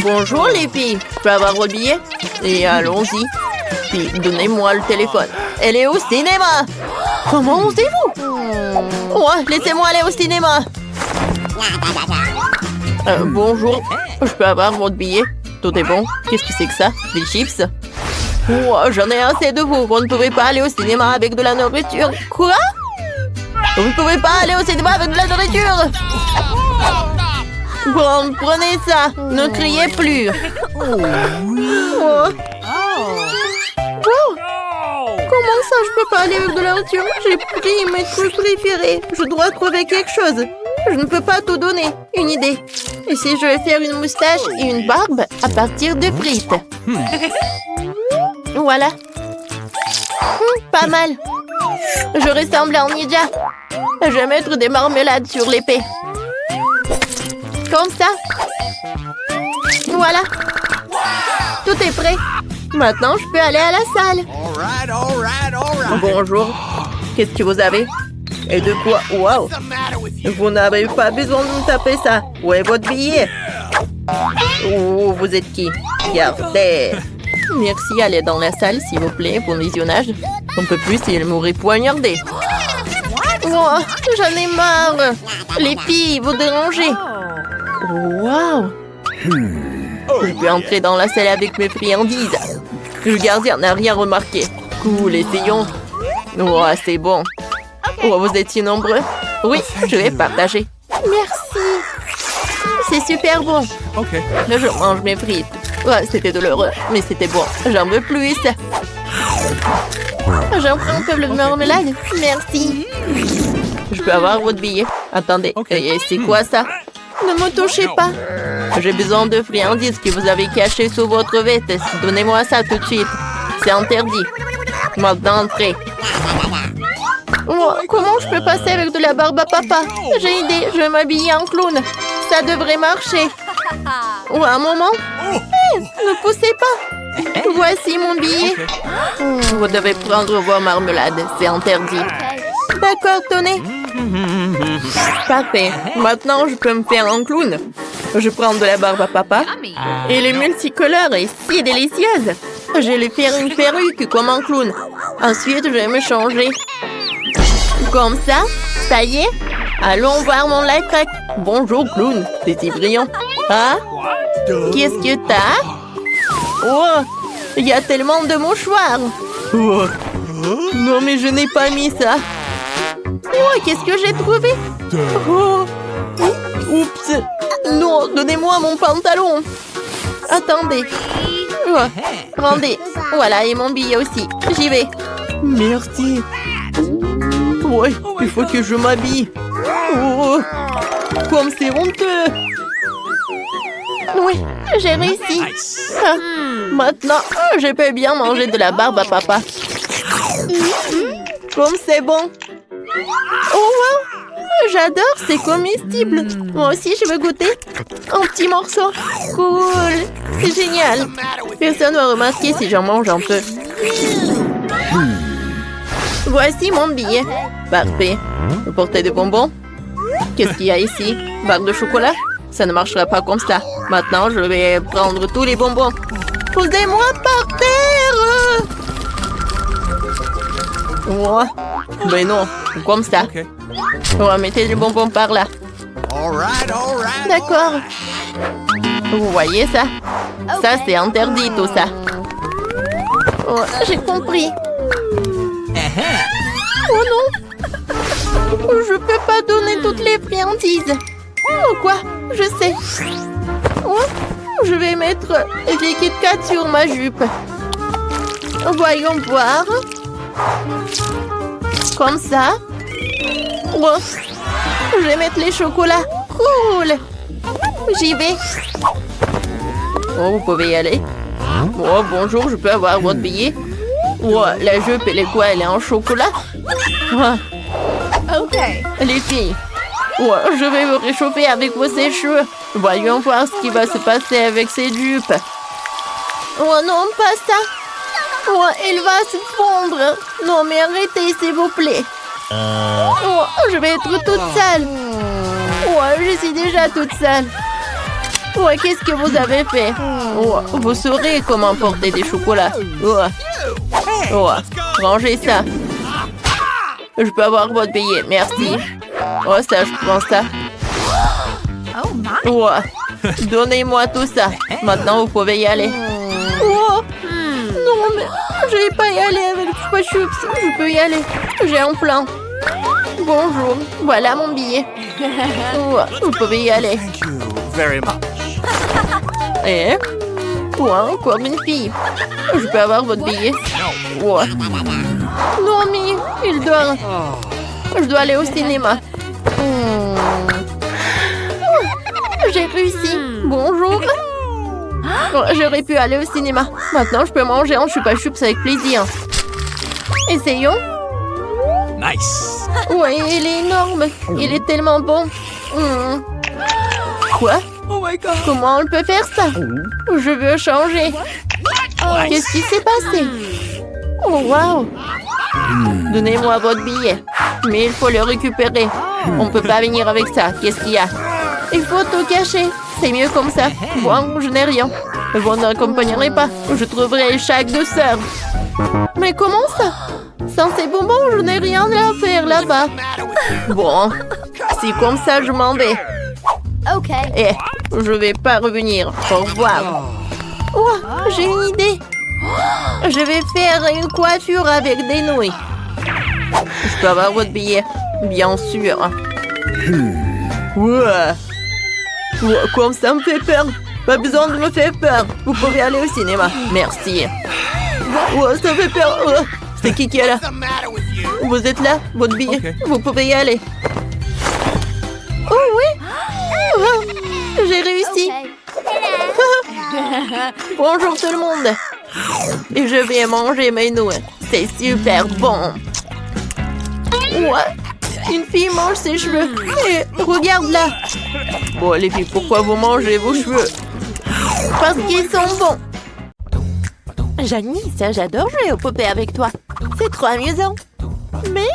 Bonjour les filles, je peux avoir votre billet? Et allons-y. Puis donnez-moi le téléphone. Elle est au cinéma. Comment osez-vous? Ouais, laissez-moi aller au cinéma. Bonjour, je peux avoir votre billet? Tout est bon. Qu'est-ce que c'est que ça? Des chips? Oh, j'en ai assez de vous. Vous ne pouvez pas aller au cinéma avec de la nourriture. Quoi? Vous ne pouvez pas aller au cinéma avec de la nourriture. Bon, prenez ça. Ne criez plus. Oh. Wow. Comment ça, je peux pas aller avec de la nourriture? J'ai pris mes trucs préférés. Je dois trouver quelque chose. Je ne peux pas tout donner. Une idée. Et si je vais faire une moustache et une barbe à partir de frites? Voilà. Pas mal. Je ressemble à un ninja. Je vais mettre des marmelades sur l'épée. Comme ça. Voilà. Tout est prêt. Maintenant, je peux aller à la salle. Bonjour. Qu'est-ce que vous avez? Et de quoi? Wow. Vous n'avez pas besoin de me taper ça. Où est votre billet? Oh, vous êtes qui? Regardez. Merci, allez dans la salle, s'il vous plaît, pour le visionnage. On ne peut plus s'il m'aurait poignardé. Oh, j'en ai marre. Les filles, vous dérangez. Wow. Je peux entrer dans la salle avec mes friandises. Le gardien n'a rien remarqué. Cool, essayons. Oh, c'est bon. Oh, vous êtes si nombreux. Oui, je vais partager. Merci. C'est super bon. Okay. Je mange mes frites. Ouais, c'était douloureux, mais c'était bon. J'en veux plus. J'en prends un peu de marmelade. Merci. Je peux avoir votre billet? Attendez, et c'est quoi ça? Ne me touchez pas. J'ai besoin de friandises que vous avez cachées sous votre veste. Donnez-moi ça tout de suite. C'est interdit. Maintenant, entrez. Oh, comment je peux passer avec de la barbe à papa? J'ai une idée, je vais m'habiller en clown. Ça devrait marcher. Oh, un moment. Hey, ne poussez pas. Voici mon billet. Vous devez prendre vos marmelades, c'est interdit. D'accord, tenez. Parfait. Maintenant, je peux me faire un clown. Je prends de la barbe à papa. Et les multicolores est si délicieuse. Je vais faire une perruque comme un clown. Ensuite, je vais me changer. Comme ça, ça y est. Allons voir mon life hack. Bonjour, clown. C'est si brillant. Ah? Qu'est-ce que t'as? Oh, il y a tellement de mouchoirs. Oh. Non, mais je n'ai pas mis ça. Oh, qu'est-ce que j'ai trouvé? Oh. Oups. Non, donnez-moi mon pantalon. Attendez. Oh. Rendez. Voilà, et mon billet aussi. J'y vais. Merci. Ouais, il faut que je m'habille. Oh, comme c'est honteux. Oui, j'ai réussi. Ah, maintenant, je peux bien manger de la barbe à papa. Comme c'est bon. Oh, wow. J'adore, c'est comestible. Moi aussi, je veux goûter. Un petit morceau. Cool. C'est génial. Personne ne va remarquer si j'en mange un peu. Voici mon billet. Parfait. Vous portez des bonbons? Qu'est-ce qu'il y a ici? Barre de chocolat? Ça ne marchera pas comme ça. Maintenant, je vais prendre tous les bonbons. Posez-moi par terre! Oh. Ben non, comme ça. On va mettre les bonbons par là. D'accord. Vous voyez ça? Ça, c'est interdit, tout ça. Oh, j'ai compris. Oh non! Je peux pas donner toutes les friandises. Oh quoi? Je sais. Oh, je vais mettre des Kit Kat sur ma jupe. Voyons voir. Comme ça. Oh, je vais mettre les chocolats. Cool. J'y vais. Oh, vous pouvez y aller. Oh, bonjour, je peux avoir votre billet? Oh, la jupe, elle est quoi? Elle est en chocolat? Oh. Ok. Les filles, oh, je vais me réchauffer avec vos sèche-cheveux. Voyons voir ce qui va se passer avec ces jupes. Oh non, pas ça. Oh, elle va se fondre. Non, mais arrêtez, s'il vous plaît. Oh, je vais être toute sale. Oh, je suis déjà toute sale. Ouais, qu'est-ce que vous avez fait? Oh, vous saurez comment porter des chocolats. Oh. Oh, rangez ça. Je peux avoir votre billet, merci. Oh, ça, je prends ça. Oh, donnez-moi tout ça. Maintenant, vous pouvez y aller. Oh, non, mais je vais pas y aller avec Chupa Chups. Je peux y aller. J'ai un plan. Bonjour, voilà mon billet. Oh, vous pouvez y aller. Et toi, encore une fille. Je peux avoir votre billet? Oh. Non, mais il doit... Je dois aller au cinéma. J'ai réussi. Bonjour. J'aurais pu aller au cinéma. Maintenant, je peux manger un Chupa Chups avec plaisir. Essayons. Nice. Ouais, il est énorme. Il est tellement bon. Quoi? Oh my God. Comment on peut faire ça? Je veux changer. Qu'est-ce qui s'est passé? Oh, wow. Donnez-moi votre billet. Mais il faut le récupérer. On ne peut pas venir avec ça. Qu'est-ce qu'il y a? Il faut tout cacher. C'est mieux comme ça. Bon, je n'ai rien. Vous n'accompagnerez pas. Je trouverai chaque douceur. Mais comment ça? Sans ces bonbons, je n'ai rien à faire là-bas. Bon, si comme ça, je m'en vais. Ok. Eh, je vais pas revenir. Au revoir. Oh, j'ai une idée. Je vais faire une coiffure avec des nouilles. Je peux avoir votre billet? Bien sûr. Ouais. Comme ça me fait peur. Pas besoin de me faire peur. Vous pouvez aller au cinéma. Merci. Ouais, ça fait peur. C'est qui est là? Vous êtes là? Votre billet? Okay. Vous pouvez y aller. Oh oui. J'ai réussi. Bonjour tout le monde. Et je vais manger mes nouilles. C'est super bon. Ouais. Une fille mange ses cheveux. Et regarde là. Bon les filles, pourquoi vous mangez vos cheveux? Parce qu'ils sont bons. Janice, j'adore jouer aux poupées avec toi. C'est trop amusant. Mais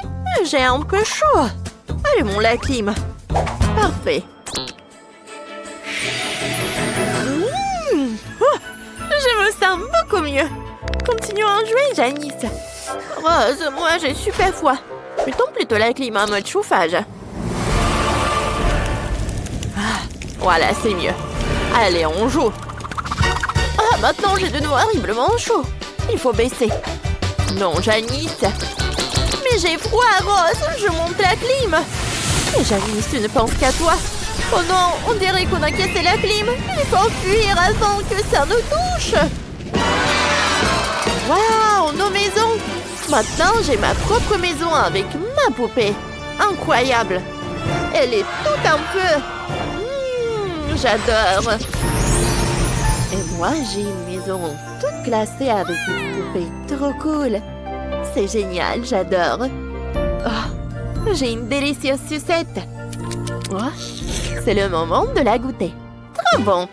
j'ai un peu chaud. Allumons la clim. Parfait. Je me sens beaucoup mieux. Continuons à jouer, Janice. Rose, moi j'ai super froid. Mettons plutôt la clim en mode chauffage. Voilà, c'est mieux. Allez, on joue. Ah, maintenant j'ai de nouveau horriblement chaud. Il faut baisser. Non, Janice. Mais j'ai froid, Rose. Je monte la clim. Et Janice, tu ne penses qu'à toi. Oh non, on dirait qu'on a cassé la clim. Il faut fuir avant que ça nous touche. Waouh, nos maisons. Maintenant, j'ai ma propre maison avec ma poupée. Incroyable. Elle est tout un peu... j'adore. Et moi, j'ai une maison toute classée avec une poupée. Trop cool. C'est génial, j'adore. Oh, j'ai une délicieuse sucette. Oh, c'est le moment de la goûter. Trop bon.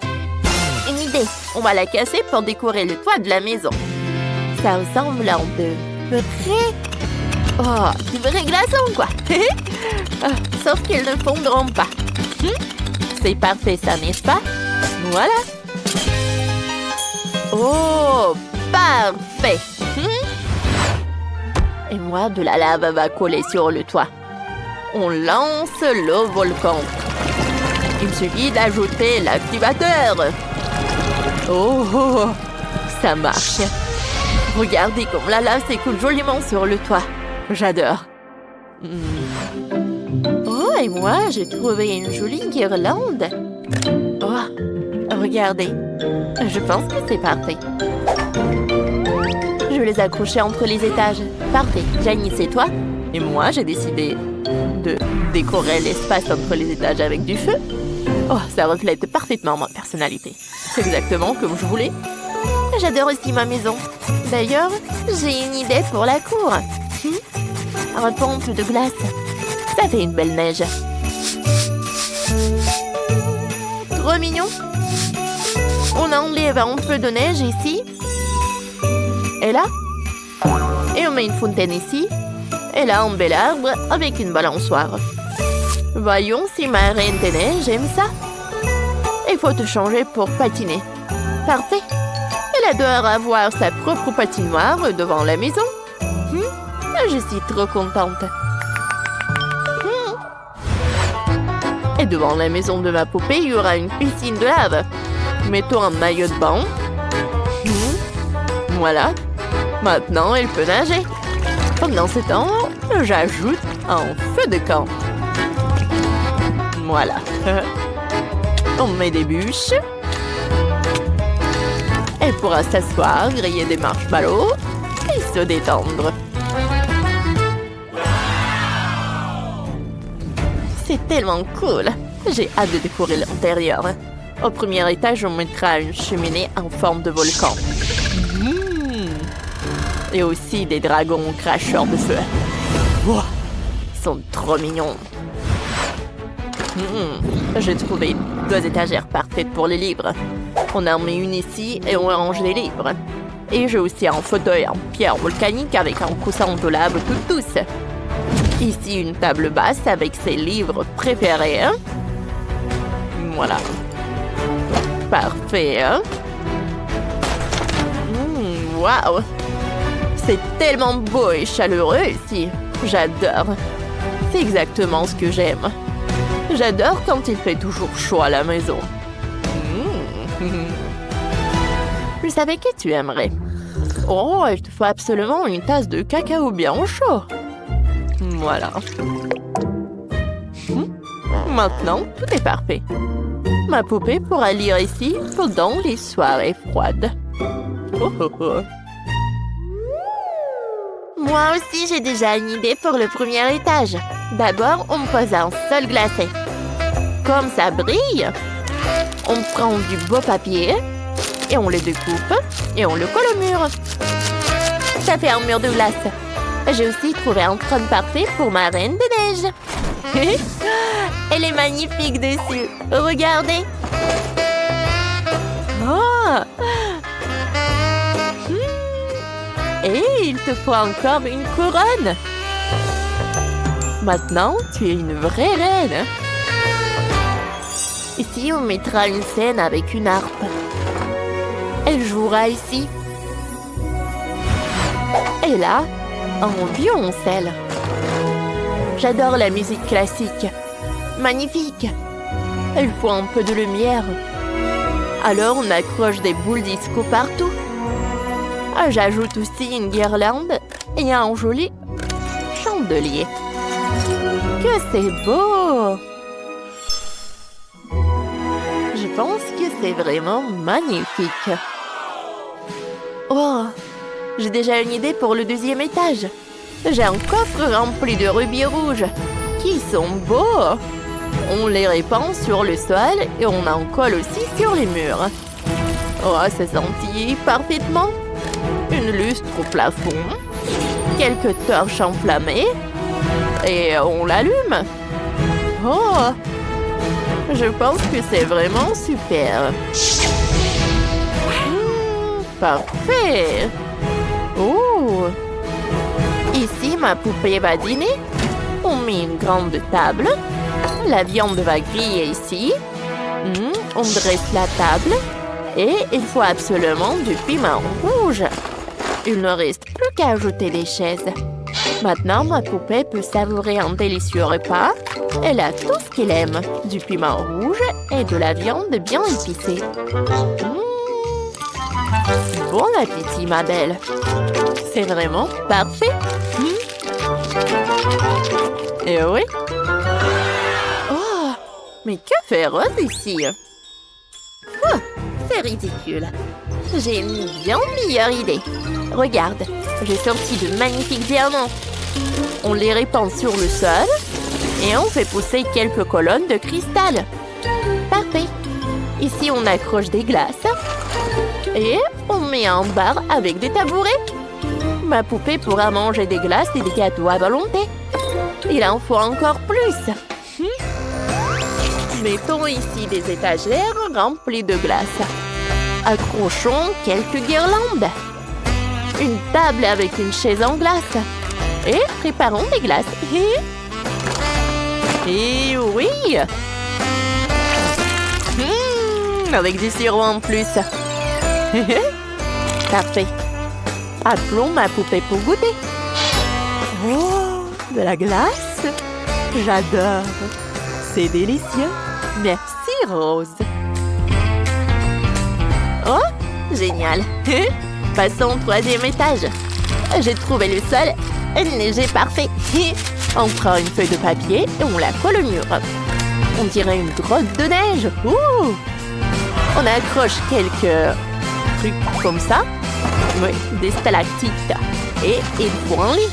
Une idée. On va la casser pour décorer le toit de la maison. Ça ressemble à un peu près... Oh, du vrai glaçon, quoi. Sauf qu'ils ne fondront pas. C'est parfait, ça, n'est-ce pas? Voilà. Oh, parfait. Et moi, de la lave va coller sur le toit. On lance le volcan. Il suffit d'ajouter l'activateur. Oh, ça marche. Regardez comme la lave s'écoule joliment sur le toit. J'adore. Oh, et moi, j'ai trouvé une jolie guirlande. Oh, regardez. Je pense que c'est parfait. Je vais les accrocher entre les étages. Parfait. Janice et toi? Et moi, j'ai décidé de décorer l'espace entre les étages avec du feu. Oh, ça reflète parfaitement ma personnalité. C'est exactement comme je voulais. J'adore aussi ma maison. D'ailleurs, j'ai une idée pour la cour. Un pompe de glace. Ça fait une belle neige. Trop mignon. On enlève un peu de neige ici. Et là. Et on met une fontaine ici. Et là, un bel arbre avec une balançoire. Voyons si ma reine des neiges aime ça. Et Il faut te changer pour patiner. Parfait. Elle adore avoir sa propre patinoire devant la maison. Je suis trop contente. Et devant la maison de ma poupée, il y aura une piscine de lave. Mettons un maillot de bain. Voilà. Maintenant, elle peut nager. Pendant ce temps, j'ajoute un feu de camp. Voilà. On met des bûches. Elle pourra s'asseoir, griller des marshmallows et se détendre. C'est tellement cool. J'ai hâte de découvrir l'intérieur. Au premier étage, on mettra une cheminée en forme de volcan. Et aussi des dragons cracheurs de feu. Wow, ils sont trop mignons. J'ai trouvé 2 étagères parfaites pour les livres. On en met une ici et on range les livres. Et j'ai aussi un fauteuil en pierre volcanique avec un coussin de lave tout douce. Ici, une table basse avec ses livres préférés. Voilà. Parfait. Waouh! C'est tellement beau et chaleureux ici. J'adore. C'est exactement ce que j'aime. J'adore quand il fait toujours chaud à la maison. Je savais que tu aimerais. Oh, il te faut absolument une tasse de cacao bien chaud. Voilà. Maintenant, tout est parfait. Ma poupée pourra lire ici pendant les soirées froides. Moi aussi, j'ai déjà une idée pour le premier étage. D'abord, on pose un sol glacé. Comme ça brille, on prend du beau papier et on le découpe et on le colle au mur. Ça fait un mur de glace. J'ai aussi trouvé un trône parfait pour ma reine de neige. Elle est magnifique dessus. Regardez. Oh. Et il te faut encore une couronne. Maintenant, tu es une vraie reine. Ici, on mettra une scène avec une harpe. Elle jouera ici. Et là, un violoncelle. J'adore la musique classique. Magnifique. Il faut un peu de lumière. Alors, on accroche des boules disco partout. J'ajoute aussi une guirlande et un joli chandelier. Que c'est beau! Je pense que c'est vraiment magnifique. Oh! J'ai déjà une idée pour le deuxième étage. J'ai un coffre rempli de rubis rouges qui sont beaux. On les répand sur le sol et on en colle aussi sur les murs. Oh, ça scintille parfaitement. Une lustre au plafond, quelques torches enflammées et on l'allume. Oh, je pense que c'est vraiment super. Parfait. Oh, ici ma poupée va dîner. On met une grande table. La viande va griller ici. On dresse la table. Et il faut absolument du piment rouge. Il ne reste plus qu'à ajouter des chaises. Maintenant, ma poupée peut savourer un délicieux repas. Elle a tout ce qu'elle aime. Du piment rouge et de la viande bien épicée. Bon appétit, ma belle. C'est vraiment parfait. Et oui. Oh, mais que fait Rose ici? Oh, c'est ridicule. J'ai une bien meilleure idée. Regarde, j'ai sorti de magnifiques diamants. On les répand sur le sol et on fait pousser quelques colonnes de cristal. Parfait. Ici, on accroche des glaces et on met un bar avec des tabourets. Ma poupée pourra manger des glaces et des gâteaux à volonté. Il en faut encore plus. Mettons ici des étagères remplies de glace. Accrochons quelques guirlandes. Une table avec une chaise en glace. Et préparons des glaces. Et oui! Avec du sirop en plus. Parfait. Appelons ma poupée pour goûter. Oh, de la glace. J'adore. C'est délicieux. Merci, Rose. Oh, génial. Passons au 3e étage. J'ai trouvé le sol neigé parfait. On prend une feuille de papier et on la colle au mur. On dirait une grotte de neige. Ouh! On accroche quelques trucs comme ça. Oui, des stalactites. Et il faut un lit.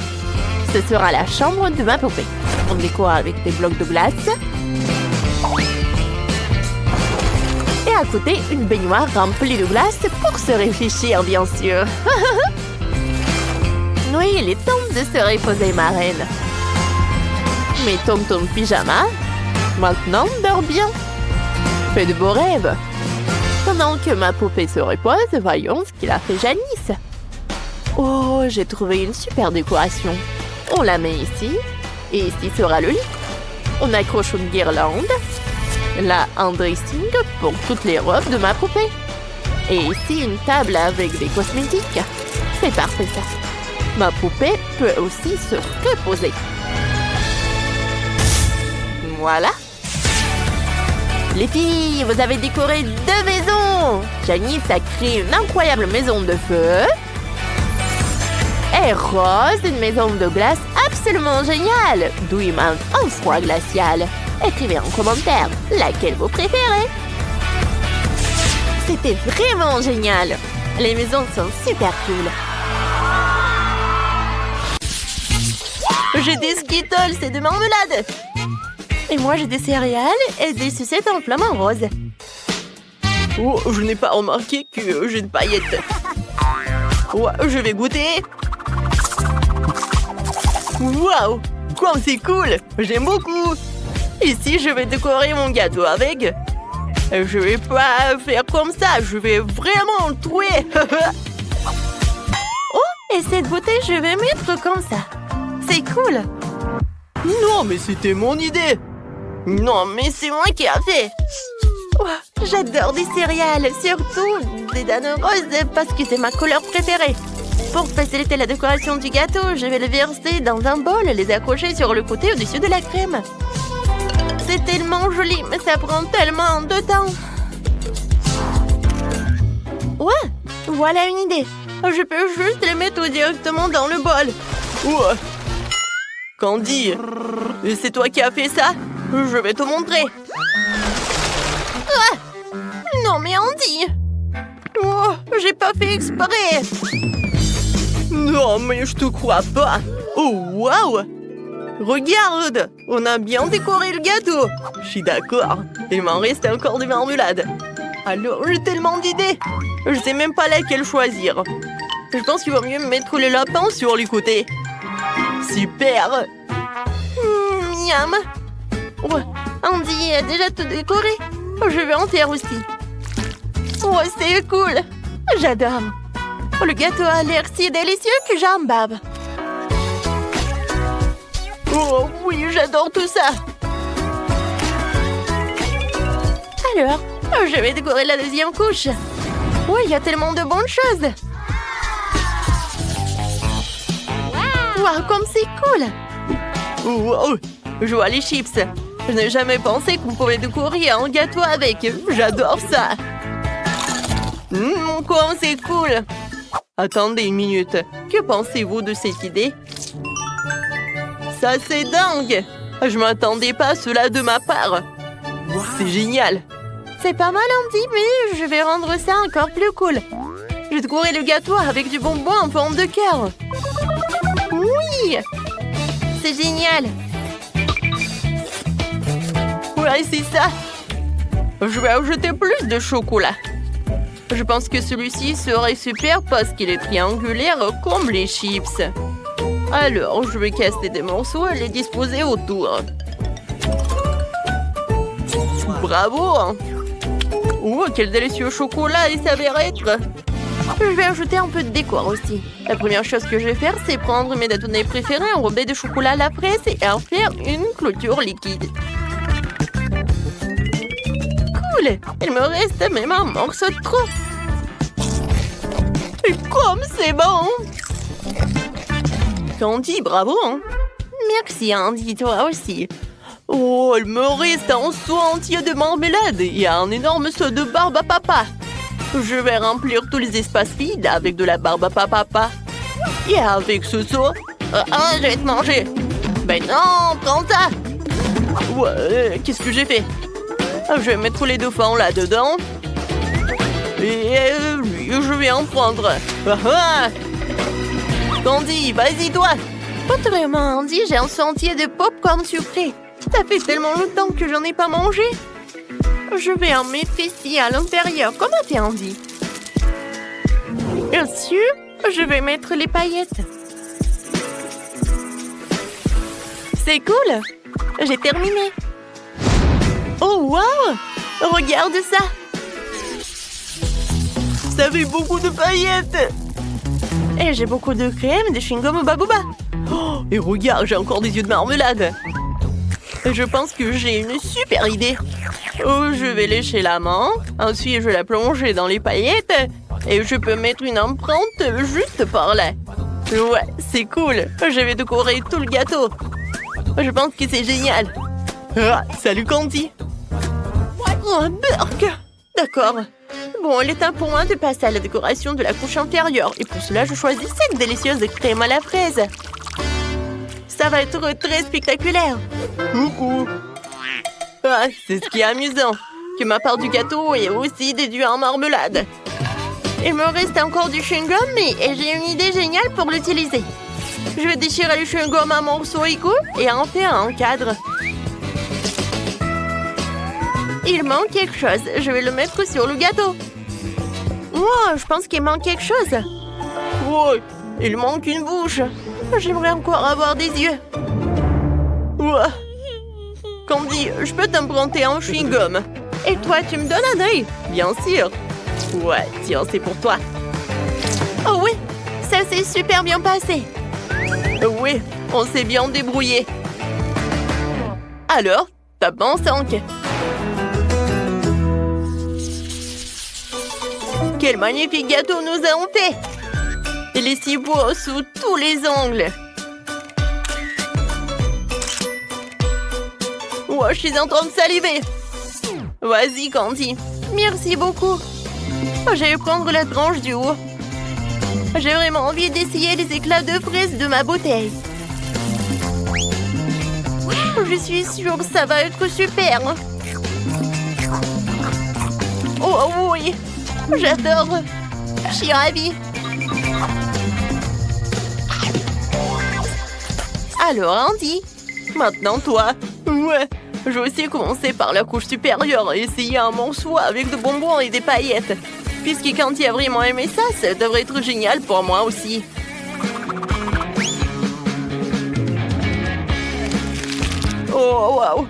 Ce sera la chambre de ma poupée. On décore avec des blocs de glace. Et à côté, une baignoire remplie de glace pour se réfléchir, bien sûr. Oui, il est temps de se reposer, ma reine. Mettons ton pyjama. Maintenant, dors bien. Fais de beaux rêves. Pendant que ma poupée se repose, voyons ce qu'il a fait Janice. Oh, j'ai trouvé une super décoration. On la met ici. Et ici sera le lit. On accroche une guirlande. Là, un dressing pour toutes les robes de ma poupée. Et ici, une table avec des cosmétiques. C'est parfait, ça. Ma poupée peut aussi se reposer. Voilà. Les filles, vous avez décoré 2 maisons. Janice a créé une incroyable maison de feu. Et Rose, une maison de glace absolument géniale, d'où il manque un froid glacial. Écrivez en commentaire laquelle vous préférez. C'était vraiment génial. Les maisons sont super cool. J'ai des Skittles et des marmelades. Et moi, j'ai des céréales et des sucettes en flamant rose. Oh, je n'ai pas remarqué que j'ai une paillette. Oh, je vais goûter. Waouh, comme c'est cool. J'aime beaucoup. Ici, je vais décorer mon gâteau avec. Je vais pas faire comme ça. Je vais vraiment le trouver. Oh, et cette bouteille, je vais mettre comme ça. C'est cool. Non, mais c'était mon idée. Non, mais c'est moi qui a fait. Oh, j'adore des céréales, surtout des dattes roses parce que c'est ma couleur préférée. Pour faciliter la décoration du gâteau, je vais le verser dans un bol et les accrocher sur le côté au-dessus de la crème. C'est tellement joli, mais ça prend tellement de temps. Ouais, voilà une idée. Je peux juste les mettre directement dans le bol. Ouais. Candy, c'est toi qui as fait ça? Je vais te montrer. Ah! Non mais Andy! Oh, j'ai pas fait exprès. Non mais je te crois pas. Oh waouh! Regarde, on a bien décoré le gâteau. Je suis d'accord. Il m'en reste encore des marmelades. Alors j'ai tellement d'idées. Je sais même pas laquelle choisir. Je pense qu'il vaut mieux mettre le lapin sur les côtés. Super. Miam. Oh, Andy a déjà tout décoré. Je vais en faire aussi. Oh, c'est cool. J'adore. Le gâteau a l'air si délicieux que j'en bave. Oh oui, j'adore tout ça. Alors, je vais décorer la 2e couche. Oui, il y a tellement de bonnes choses. Wow, comme c'est cool. Wow, je vois les chips. Je n'ai jamais pensé qu'on pouvait décorer un gâteau avec. J'adore ça. Comme c'est cool. Attendez une minute. Que pensez-vous de cette idée? Ça, c'est dingue. Je m'attendais pas à cela de ma part. C'est génial. C'est pas mal, Andy, mais je vais rendre ça encore plus cool. Je vais décorer le gâteau avec du bonbon en forme de cœur. Oui! C'est génial. Ouais, c'est ça. Je vais ajouter plus de chocolat. Je pense que celui-ci serait super parce qu'il est triangulaire comme les chips. Alors, je vais casser des morceaux et les disposer autour. Bravo! Oh, quel délicieux chocolat il s'avère être! Je vais ajouter un peu de décor aussi. La première chose que je vais faire, c'est prendre mes détonés préférés enrobés de chocolat à la fraise et en faire une clôture liquide. Cool! cool! Il me reste même un morceau de trop. Et comme c'est bon! Candy, bravo! Hein? Merci, Andy, toi aussi. Oh, il me reste un seau entier de marmelade et un énorme seau de barbe à papa. Je vais remplir tous les espaces vides avec de la barbe à papa. Et avec ce seau... je vais te manger. Ben non, prends ça. Ouais, qu'est-ce que j'ai fait? Je vais mettre les dauphins là-dedans. Et lui, je vais en prendre. Candy, vas-y toi. Autrement dit, j'ai un sentier de pop-corn sucré. Ça fait tellement longtemps que j'en ai pas mangé. Je vais en mettre ici à l'intérieur. Comment t'es, Andy? Bien sûr, je vais mettre les paillettes. C'est cool. J'ai terminé. Oh, wow! Regarde ça. Ça fait beaucoup de paillettes. Et j'ai beaucoup de crème, de chewing-gum au babouba. Oh, et regarde, j'ai encore des yeux de marmelade. Je pense que j'ai une super idée. Oh, je vais lécher la main. Ensuite, je vais la plonger dans les paillettes. Et je peux mettre une empreinte juste par là. Ouais, c'est cool. Je vais décorer tout le gâteau. Je pense que c'est génial. Ah, salut Candy. Oh, un burger. D'accord. Bon, il est temps pour moi de passer à la décoration de la couche inférieure. Et pour cela, je choisis cette délicieuse crème à la fraise. Ça va être très spectaculaire. Coucou. Ah, c'est ce qui est amusant. Que ma part du gâteau est aussi déduite en marmelade. Il me reste encore du chewing-gum, mais j'ai une idée géniale pour l'utiliser. Je vais déchirer le chewing-gum en morceaux égaux et en faire un cadre. Il manque quelque chose. Je vais le mettre sur le gâteau. Wow, je pense qu'il manque quelque chose. Ouais, il manque une bouche. J'aimerais encore avoir des yeux. Wow. Candy, je peux t'emprunter un chewing-gum. Et toi, tu me donnes un œil? Bien sûr. Ouais, tiens, c'est pour toi. Oh oui, ça s'est super bien passé. Oui, on s'est bien débrouillé. Alors, tape en 5. Quel magnifique gâteau nous avons fait! Il est si beau sous tous les angles. Oh, je suis en train de saliver. Vas-y, Candy. Merci beaucoup. Je vais prendre la tranche du haut. J'ai vraiment envie d'essayer les éclats de fraises de ma bouteille. Je suis sûre que ça va être super. Oh oui, j'adore. Je suis ravie. Alors, Andy, maintenant toi. Ouais, je vais aussi commencer par la couche supérieure et essayer un morceau avec de bonbons et des paillettes. Puisque Candy a vraiment aimé ça, ça devrait être génial pour moi aussi. Oh, waouh!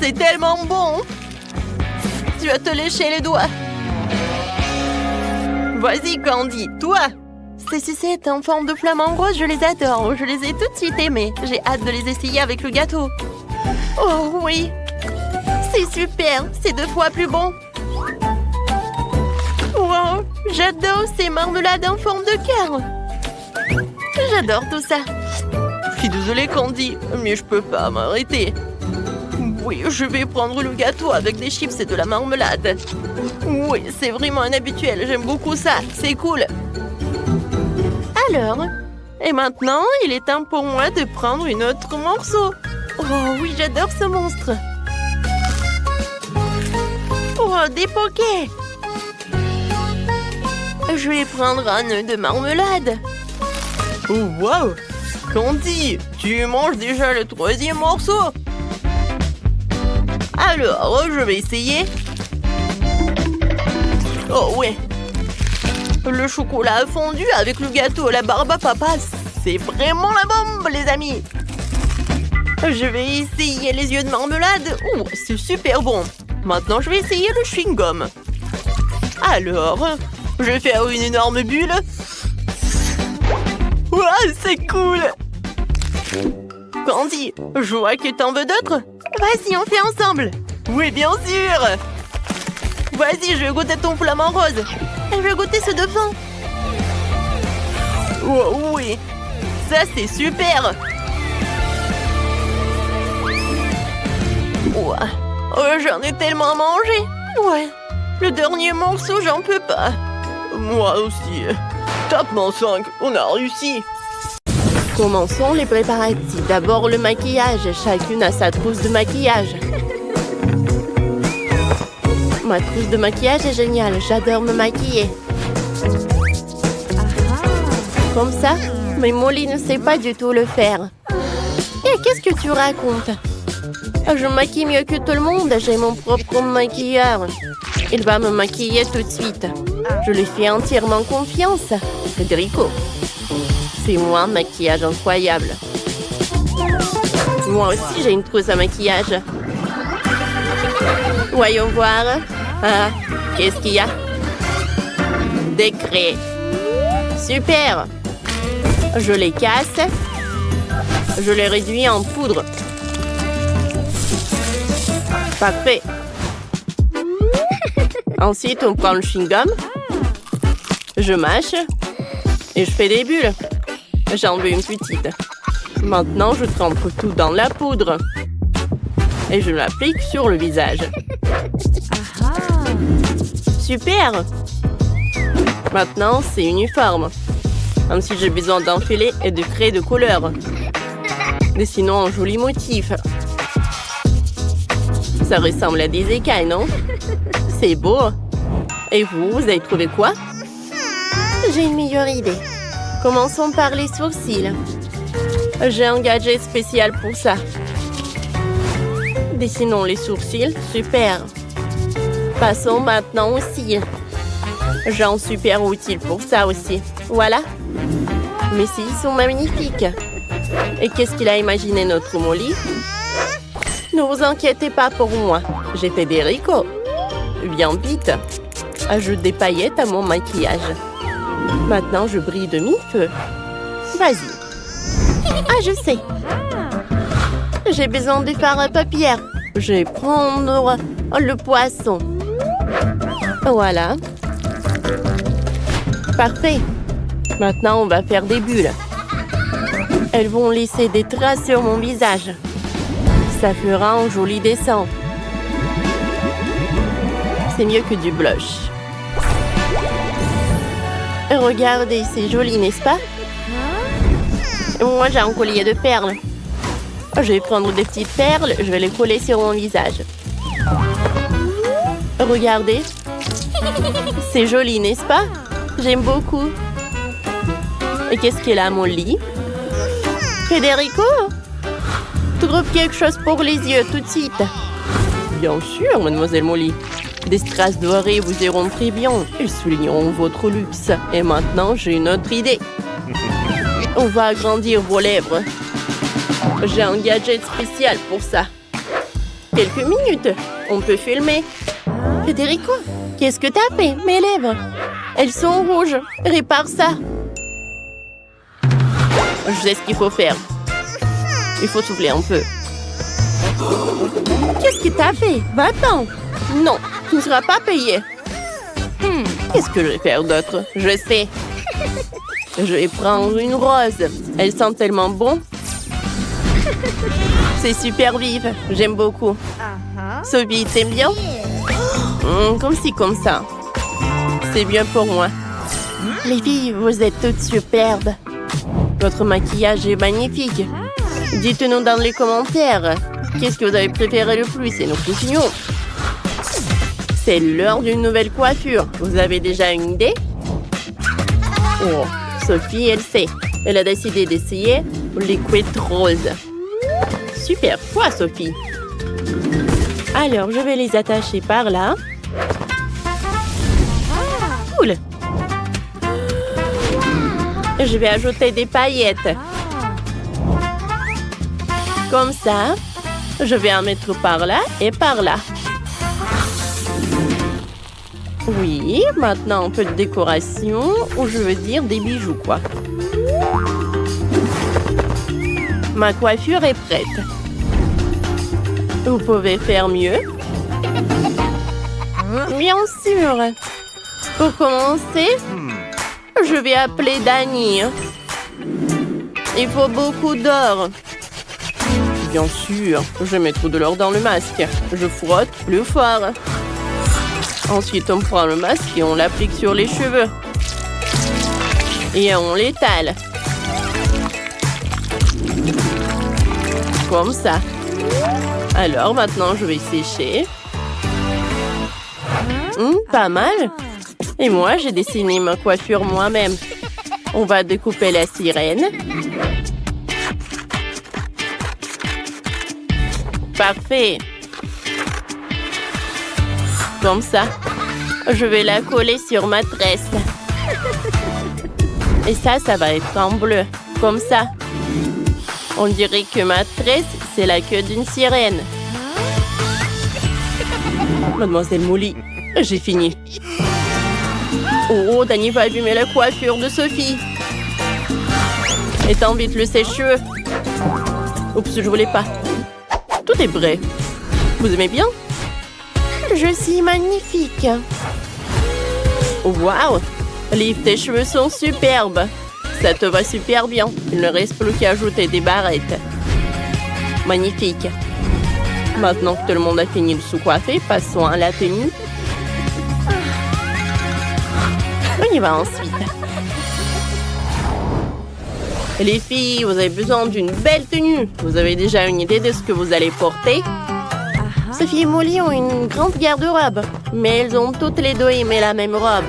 C'est tellement bon! Tu vas te lécher les doigts. Vas-y, Candy, toi! Ces sucettes en forme de flamant rose, je les adore. Je les ai tout de suite aimées. J'ai hâte de les essayer avec le gâteau. Oh oui! C'est super! C'est 2 fois plus bon. Wow! J'adore ces marmelades en forme de cœur. J'adore tout ça. Je suis désolée, Candy, mais je peux pas m'arrêter. Oui, je vais prendre le gâteau avec des chips et de la marmelade. Oui, c'est vraiment un habituel. J'aime beaucoup ça. C'est cool. Alors, et maintenant, il est temps pour moi de prendre un autre morceau. Oh oui, j'adore ce monstre. Oh, des pokés. Je vais prendre un nœud de marmelade. Oh, wow! Candy, tu manges déjà le 3e morceau? Alors, je vais essayer. Oh, ouais. Le chocolat fondu avec le gâteau à la barbe à papa, c'est vraiment la bombe, les amis. Je vais essayer les yeux de marmelade. Oh, c'est super bon. Maintenant, je vais essayer le chewing-gum. Alors, je vais faire une énorme bulle. Ouah, c'est cool! Candy, je vois que t'en veux d'autres. Vas-y, on fait ensemble. Oui, bien sûr. Vas-y, je vais goûter ton flamant rose. Je vais goûter ce dauphin. Oh, oui, ça c'est super. Ouah. Oh, j'en ai tellement mangé. Ouais, le dernier morceau, j'en peux pas. Moi aussi. Top mon 5, on a réussi. Commençons les préparatifs. D'abord le maquillage. Chacune a sa trousse de maquillage. Ma trousse de maquillage est géniale. J'adore me maquiller. Comme ça, mais Molly ne sait pas du tout le faire. Et qu'est-ce que tu racontes? Je me maquille mieux que tout le monde. J'ai mon propre maquilleur. Il va me maquiller tout de suite. Je lui fais entièrement confiance. Federico. C'est moi, maquillage incroyable. Moi aussi, j'ai une trousse à maquillage. Voyons voir. Ah, qu'est-ce qu'il y a? Des craies. Super. Je les casse. Je les réduis en poudre. Parfait. Ensuite, on prend le chewing-gum. Je mâche. Et je fais des bulles. J'en veux une petite. Maintenant, je trempe tout dans la poudre. Et je l'applique sur le visage. Super! Maintenant, c'est uniforme. Ensuite, j'ai besoin d'un filet et de craies de couleur. Dessinons un joli motif. Ça ressemble à des écailles, non? C'est beau. Et vous avez trouvé quoi? J'ai une meilleure idée. Commençons par les sourcils. J'ai un gadget spécial pour ça. Dessinons les sourcils. Super. Passons maintenant aux cils. J'ai un super outil pour ça aussi. Voilà. Mes cils sont magnifiques. Et qu'est-ce qu'il a imaginé notre Molly? Ne vous inquiétez pas pour moi. J'ai Federico. Viens vite. Ajoute des paillettes à mon maquillage. Maintenant, je brille de mille feux. Vas-y. Ah, je sais. J'ai besoin de fard à paupières. Je vais prendre le poisson. Voilà. Parfait. Maintenant, on va faire des bulles. Elles vont laisser des traces sur mon visage. Ça fera un joli dessin. C'est mieux que du blush. Regardez, c'est joli, n'est-ce pas? Moi, j'ai un collier de perles. Je vais prendre des petites perles, je vais les coller sur mon visage. Regardez. C'est joli, n'est-ce pas? J'aime beaucoup. Et qu'est-ce qu'il a, Molly? Federico? Trouve quelque chose pour les yeux, tout de suite. Bien sûr, mademoiselle Molly. Des strass dorées vous iront très bien. Ils souligneront votre luxe. Et maintenant, j'ai une autre idée. On va agrandir vos lèvres. J'ai un gadget spécial pour ça. Quelques minutes. On peut filmer. Federico, qu'est-ce que t'as fait? Mes lèvres. Elles sont rouges. Répare ça. Je sais ce qu'il faut faire. Il faut souffler un peu. Qu'est-ce que t'as fait? Va-t'en. Non, tu ne seras pas payé. Qu'est-ce que je vais faire d'autre? Je sais. Je vais prendre une rose. Elle sent tellement bon. C'est super vive. J'aime beaucoup. Sophie, t'aimes bien? Comme ci, comme ça. C'est bien pour moi. Les filles, vous êtes toutes superbes. Votre maquillage est magnifique. Dites-nous dans les commentaires. Qu'est-ce que vous avez préféré le plus et nous continuons. C'est l'heure d'une nouvelle coiffure. Vous avez déjà une idée? Oh, Sophie, elle sait. Elle a décidé d'essayer les couettes roses. Super, toi, Sophie. Alors, je vais les attacher par là. Cool. Je vais ajouter des paillettes. Comme ça. Je vais en mettre par là et par là. Oui, maintenant un peu de décoration, ou je veux dire des bijoux, quoi. Ma coiffure est prête. Vous pouvez faire mieux. Bien sûr. Pour commencer, je vais appeler Danny. Il faut beaucoup d'or. Bien sûr, je mets trop de l'or dans le masque. Je frotte plus fort. Ensuite, on prend le masque et on l'applique sur les cheveux. Et on l'étale. Comme ça. Alors, maintenant, je vais sécher. Pas mal. Et moi, j'ai dessiné ma coiffure moi-même. On va découper la sirène. Parfait. Comme ça. Je vais la coller sur ma tresse. Et ça va être en bleu. Comme ça. On dirait que ma tresse, c'est la queue d'une sirène. Mademoiselle Molly, j'ai fini. Oh, Danny va abîmer la coiffure de Sophie. Étends vite le sèche-cheveux. Oups, je voulais pas. Tout est prêt. Vous aimez bien? Je suis magnifique. Waouh! Liv, tes cheveux sont superbes. Ça te va super bien. Il ne reste plus qu'à ajouter des barrettes. Magnifique. Maintenant que tout le monde a fini de se coiffer, passons à la tenue. On y va ensuite. Les filles, vous avez besoin d'une belle tenue. Vous avez déjà une idée de ce que vous allez porter? Sophie et Molly ont une grande garde-robe, mais elles ont toutes les deux aimé la même robe.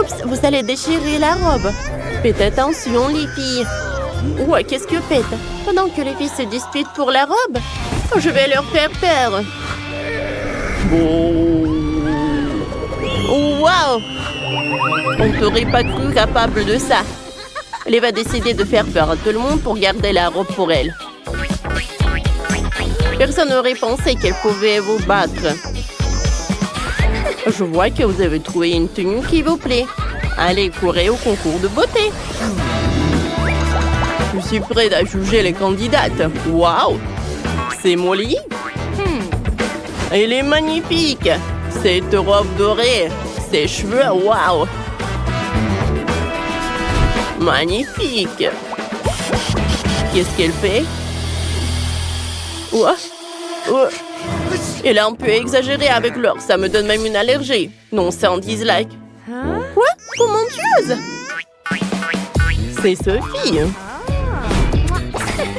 Oups, vous allez déchirer la robe. Faites attention, les filles. Ouais, qu'est-ce que faites? Pendant que les filles se disputent pour la robe, je vais leur faire peur. Oh, wow! On ne t'aurait pas cru capable de ça. Elle va décider de faire peur à tout le monde pour garder la robe pour elle. Personne n'aurait pensé qu'elle pouvait vous battre. Je vois que vous avez trouvé une tenue qui vous plaît. Allez, courez au concours de beauté. Je suis prête à juger les candidates. Waouh! C'est Molly? Elle est magnifique. Cette robe dorée, ses cheveux, waouh! Magnifique. Qu'est-ce qu'elle fait? Ouah. Ouah. Elle a un peu exagéré avec l'or. Ça me donne même une allergie. Non, c'est un dislike. Quoi? Oh mon Dieu! C'est Sophie.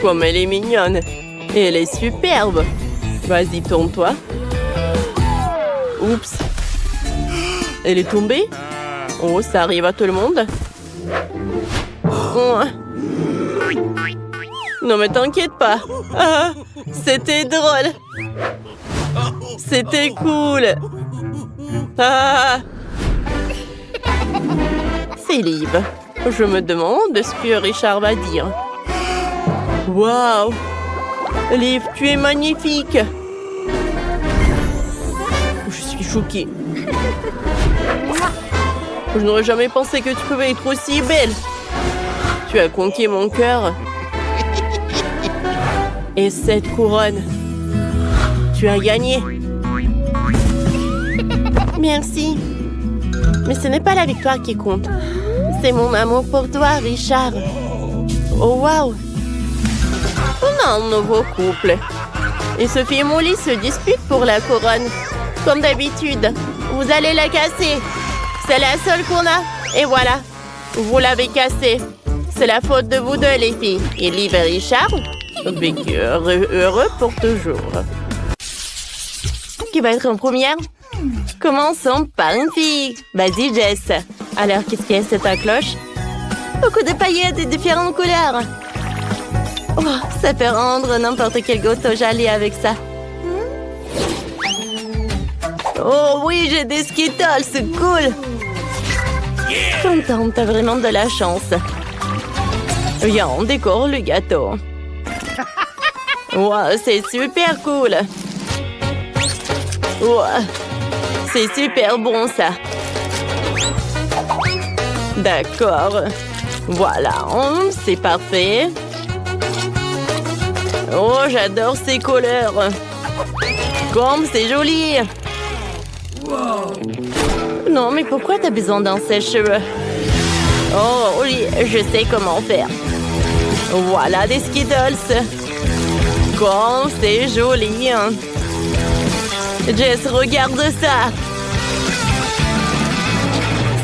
Comme elle est mignonne. Et elle est superbe. Vas-y, tourne-toi. Oups. Elle est tombée? Oh, ça arrive à tout le monde. Oh. Non, mais t'inquiète pas. Ah, c'était drôle. C'était cool. Ah. C'est Liv. Je me demande ce que Richard va dire. Waouh! Liv, tu es magnifique. Je suis choquée. Je n'aurais jamais pensé que tu pouvais être aussi belle. Tu as conquis mon cœur. Et cette couronne, tu as gagné. Merci. Mais ce n'est pas la victoire qui compte. C'est mon amour pour toi, Richard. Oh, waouh! On a un nouveau couple. Et Sophie et Molly se disputent pour la couronne. Comme d'habitude, vous allez la casser. C'est la seule qu'on a. Et voilà, vous l'avez cassée. C'est la faute de vous deux, les filles. Et Liv et Richard vécurent heureux pour toujours. Qui va être en première? Commençons par une fille. Vas-y, Jess. Alors, qu'est-ce qu'il y a sur ta cloche? Beaucoup de paillettes et différentes couleurs. Oh, ça peut rendre n'importe quel gâteau joli avec ça. Oh oui, j'ai des Skittles, c'est cool. Contente, t'as vraiment de la chance. Viens, on décore le gâteau. Wow, c'est super cool. Wow, c'est super bon ça. D'accord. Voilà, c'est parfait. Oh, j'adore ces couleurs. Comme c'est joli. Non, mais pourquoi t'as besoin d'un sèche-cheveux? Oh oui, je sais comment faire. Voilà des Skittles. Comme c'est joli. Hein? Jess, regarde ça.